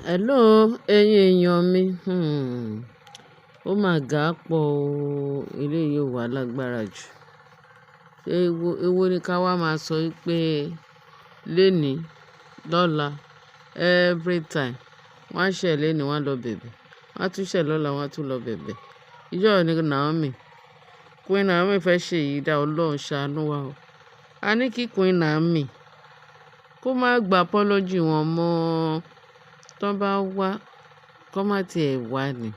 Hello, ẹ̀yin èèyàn mi. Ó mà ga pọ̀ o. Eléyìí ò wà lágbára jù. Èwo ni ká wá máa sọ wípé lénìí, lọ́la, every time. Wọ́n á ṣẹ̀ lénìí, wọ́n á lọ bẹ̀bẹ̀. Wọ́n á tún ṣẹ̀ lọ́la, wọ́n á tún lọ bẹ̀bẹ̀. Ijọ́ wo ni Naomi. Queen Naomi fẹ́ ṣe èyí dá Ọlọ́run ṣàánú wa o. A ní kí Queen Naomi kó má gba apology wọn mọ́. Tán bá wá, kó má ti ẹ̀ wá ni.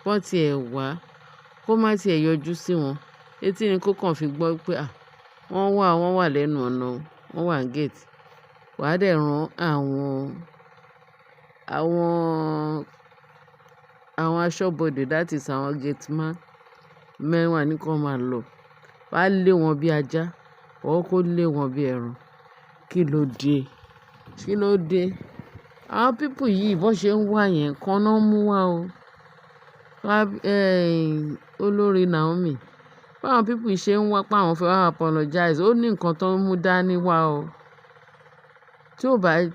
Bọ́n ti ẹ̀ wá, kó má ti ẹ̀ yọjú sí wọn. Etí ni kó kàn fi gbọ́ pé wọ́n wà lẹ́nu ọ̀nà, wọ́n wà ní gate. Wàá dẹ̀ rán àwọn aṣọ́bodè, that is àwọn gate man mẹ́wàá ní kó máa lọ. Wàá lé wọn bí ajá, or kó lé wọn bí ẹran. Kí ló dé? Kí ló dé? Àwọn people yìí bọ́n ṣe ń wá yẹn kan náà mú wá o. Olórí Naomi. Báwọn people yìí ṣe ń wá pé àwọn fẹ́ wá apologize, ó ní nǹkan tó ń mú dání wá o. Tí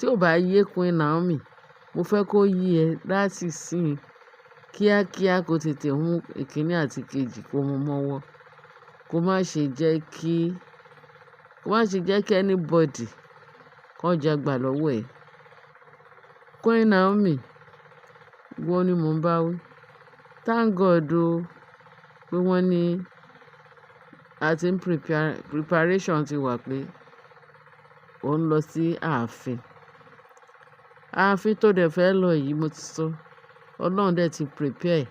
ò bá yé Queen Naomi, mo fẹ́ kó yé ẹ láti ìsín kíákíá kó tètè mú ìkíní àti kejì kó mú mọ́wọ́. Kó má ṣe jẹ́ kí anybody kó jagbà lọ́wọ́ ẹ̀. Queen Naomi, ìwọ ni mò ń bá wí. Thank God o pé wọ́n ní preparation ti wà pé ó ń lọ sí ààfin. Ààfin tó dẹ̀ fẹ́ lọ yìí mo ti sọ. Ọlọ́run dẹ̀ ti prepare.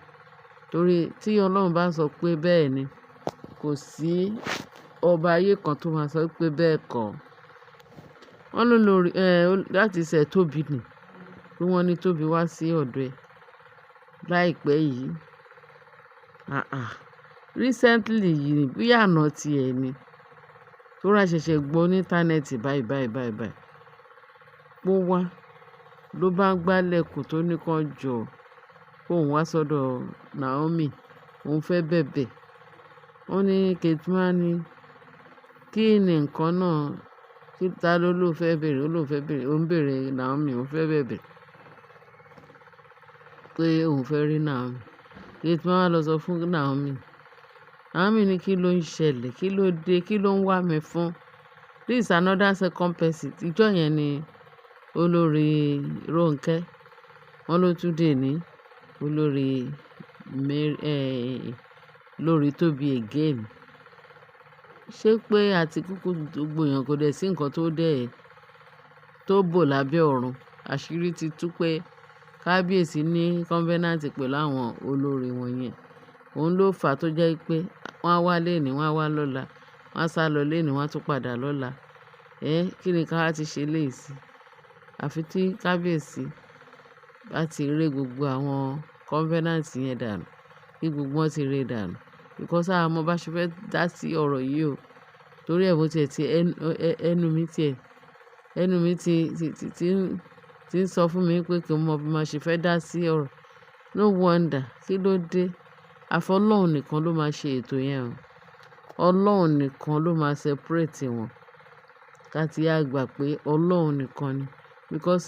Torí tí Ọlọ́run bá sọ pé bẹ́ẹ̀ ni, kò sí ọba ayé kan tó máa sọ pé bẹ́ẹ̀ kọ́. Wọ́n ló lórí láti ṣẹ̀ Tóbi ni. Bí wọ́n ní Tóbi wá sí ọ̀dọ̀ ẹ̀ láìpẹ́ yìí. Recently yìí bí àná ti ẹ̀ ni. Tó ra ṣẹ̀ṣẹ̀ gbọ́ ní íńtánẹ́ẹ̀tì báyìí. Pó wá ló bá ń gbálẹ̀kùn tó ní kán jọ kóun wá sọ́dọ̀ Naomi. Òun fẹ́ bẹ̀bẹ̀. Ó ní gate man ní kí ni nǹkan náà, ta ló fẹ́ bẹ̀rẹ̀, ó lóun fẹ́ bẹ̀rẹ̀, ó ń bẹ̀rẹ̀ Naomi, òun fẹ́ bẹ̀bẹ̀ pé òun fẹ́ rí Naomi. Gate man wá lọ sọ fún Naomi. Naomi ní kí ló ń ṣẹlẹ̀, kí ló dé, kí ló ń wá mi fún. This is another second person. Ijọ́ yẹn ni olórí Ronke. Wọ́n ló tún dè ní olórí Tóbi again. Ṣé pé àti kúkú gbogbo èèyàn kò dẹ̀ sí nǹkan tó bò lábẹ́ ọ̀run. Àṣírí ti tú pé kábíyèsí ní covenant pẹ̀lú àwọn olórí wọn yẹn. Òun ló fà á tó jẹ́ pé wọ́n á wá lénìí, wọ́n á wá lọ́la. Wọ́n á sálọ lénìí, wọ́n á tún padà lọ́la. Kí ni ká wá ti ṣe léyìí sí? Àfi tí kábíyèsí bá ti ré gbogbo àwọn covenant yẹn dànù. Kí gbogbo wọn ti ré dànù. Because a mọ bá ṣe fẹ́ dá sí ọ̀rọ̀ yìí o. Torí ẹ̀ mo tiẹ̀ ti ẹnu mi ti ń sọ fún mi pé kí n mọ bí mo ṣe fẹ́ dá sí ọ̀rọ̀. No wonder. Kí ló dé? Àfi Ọlọ́run nìkan ló máa ṣe ètò yẹn o. Ọlọ́run nìkan ló máa separate wọn. Ká ti á gbà pé Ọlọ́run nìkan ni. Because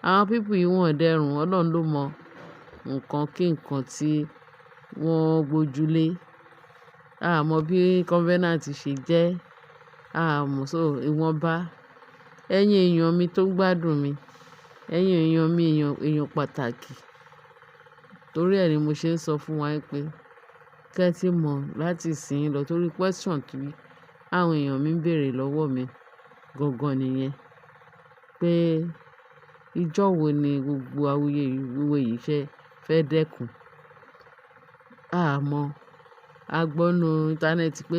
àwọn people yìí wọ́n dẹrùn. Ọlọ́run ló mọ nǹkan kí nǹkan tí wọ́n gbójúlé. A mọ bí covenant ṣe jẹ́. A mọ̀, so ìwọ̀nba. Ẹ̀yin èèyàn mi tó gbádùn mi. Ẹ̀yin èèyàn mi, èèyàn pàtàkì. Torí ẹ̀ ni mo ṣe ń sọ fún wa pé kí ẹ ti mọ̀ láti ìsìn lọ. Torí question tí àwọn èèyàn mi ń bèèrè lọ́wọ́ mi gangan nìyẹn. Pé ijọ́ wo ni gbogbo awuyewuye yìí fẹ́ dẹ́kun. A mọ̀. A gbọ́ nínú íńtánẹ́ẹ̀tì pé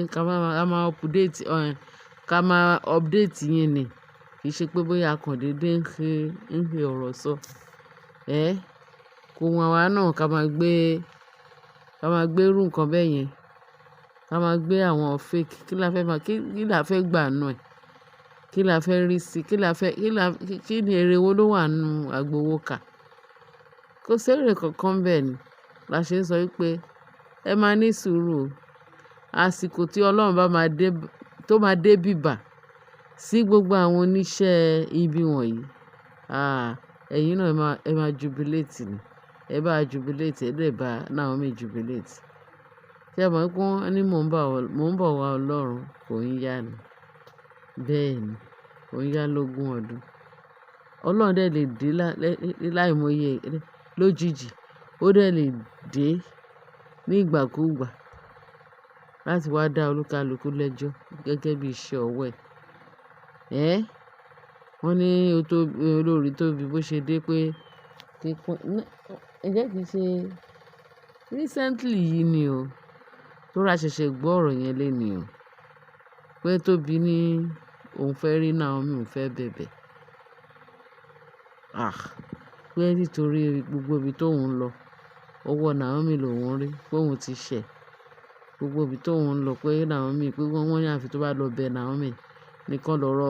ká máa update yín ni. Kì í ṣe pé bóyá a kàn dédé ń fi ọ̀rọ̀ sọ. Kò wùn àwa náà ká máa gbé irú nǹkan bẹ́ẹ̀ yẹn. Ká máa gbé àwọn fake. Kí la fẹ́ gbà nínú ẹ̀? Kí la fẹ́ rí sí? Kí ni èrè wo ló wà nínú àgbowó kà? Kò sí èrè kankan bẹ́ẹ̀ ni. La ṣe ń sọ wípé ẹ máa ní sùúrù o. Àsìkò tí Ọlọ́run tó máa dé bíbà sí gbogbo àwọn oníṣẹ́ ibi wọ̀nyí. ẹ̀yin náà ẹ máa jubilate ni. Ẹ bá a jubilate, ẹ dẹ̀ bá Naomi jubilate. Ṣé ẹ mọ̀ pé wọ́n ní mò ń bọ̀ wá Ọlọ́run kò ń yá ni? Bẹ́ẹ̀ ni, kò ń yá lógún ọdún. Ọlọ́run dẹ̀ lè dé láìmọye lójijì. Ó dẹ̀ lè dé ní ìgbàkúùgbà láti wá dá olúkálùkù lẹ́jọ́ gẹ́gẹ́ bí iṣẹ́ ọwọ́ ẹ̀. Wọ́n ní olórí tóbi bó ṣe dé pé ẹ jẹ́ kí n ṣe recently yìí ni o, tó ra ṣẹ̀ṣẹ̀ gbọ́ ọ̀rọ̀ yẹn léni o, pé Tóbi ní òun fẹ́ rí Naomi, òun fẹ́ bẹ̀bẹ̀. Pé nítorí gbogbo ibi tóun ń lọ, ọwọ́ Naomi lòun rí, pé òun ti ṣẹ̀. Gbogbo ibi tóun ń lọ pé Naomi, pé wọ́n ní àfi tó bá lọ bẹ Naomi nìkan lọ̀rọ̀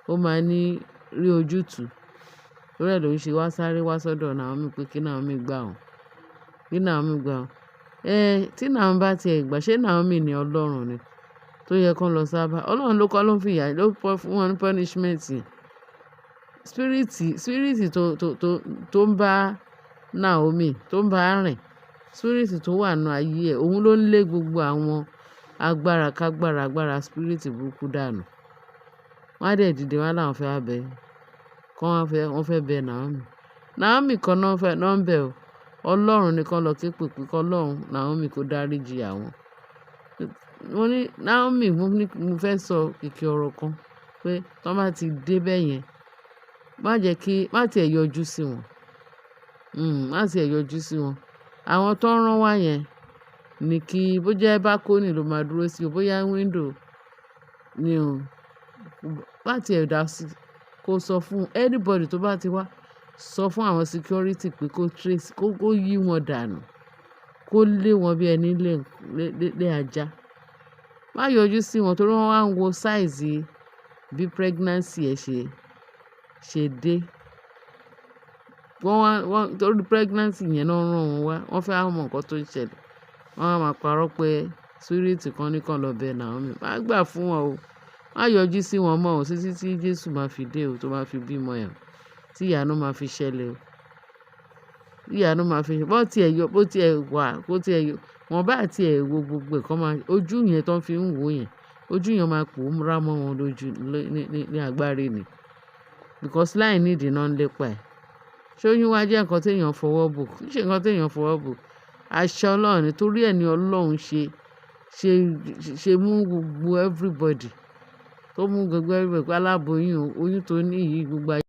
ó máa ní rí ojútùú. Torí ẹ̀ ló ń ṣe wá sáré wá sọ́dọ̀ Naomi pé kí Naomi gbà òun. Kí Naomi gbà òun. Tí Naomi bá ti ẹ̀ gbà, ṣé Naomi ni Ọlọ́run ni tó yẹ kó lọ sábà? Ọlọ́run ló kọ́ ló ń fi ìyà ló fún wọn ní punishment. Spirit tó ń bá Naomi, tó ń bá rìn, spirit tó wà nínú ayé ẹ̀, òun ló ń lé gbogbo àwọn agbára spirit burúkú dànù. Wọ́n á dẹ̀ dìde wá láwọn fẹ́ wá bẹ, wọ́n fẹ́ bẹ Naomi. Naomi kan náà ń bẹ̀ o. Ọlọ́run nìkan lọ ké pè pé kí Ọlọ́run Naomi kó dáríjì àwọn. Mo ní Naomi, mo fẹ́ sọ kìkì ọ̀rọ̀ kan pé tí wọ́n bá ti dé bẹ́ẹ̀ yẹn, má ti ẹ̀ yọjú sí wọn. Má ti ẹ̀ yọjú sí wọn. Àwọn tó ń rán wá yẹn ní kí bó jẹ́ balcony ló máa dúró sí o, bóyá window ni o. Má ti ẹ̀ dá sí, kó sọ fún anybody tó bá ti wá, sọ fún àwọn security pé kó yí wọn dànù, kó lé wọn bí ẹni lé ajá. Má yọjú sí wọn torí wọ́n wá ń wo size bí pregnancy ẹ̀ ṣe dé. Torí pregnancy yẹn náà rán wọn wá. Wọ́n fẹ́ mọ nǹkan tó ń ṣẹlẹ̀. Wọ́n á máa parọ́ pé spirit kan ní kan lọ bẹ Naomi. Má gbà fún wọn o. Má yọjú sí wọn mọ́ o títí tí Jésù máa fi dé o, tó máa fi bímọ ẹ̀, tí ìyanu máa fi ṣẹlẹ̀ o. Ìyanu máa fi bó ti ẹ̀ wọ́n bá ti ẹ̀ wo gbogbo ẹ̀kan ojú yẹn tó fi ń wò yẹn, ojú yẹn máa pòórá mọ́ wọn lójú ní agbárí ni. Because láì nídìí náà ń lépa ẹ̀. Ṣé oyún wá jẹ́ nǹkan tí èèyàn fọwọ́ bò? Kì í ṣe nǹkan tí èèyàn fọwọ́ bò. Àṣẹ Ọlọ́run ni, torí ẹ̀ ni Ọlọ́run ṣe mú gbogbo everybody, tó mú gbogbo everybody pé aláboyún oyún tó ní yìí gbogbo ayé.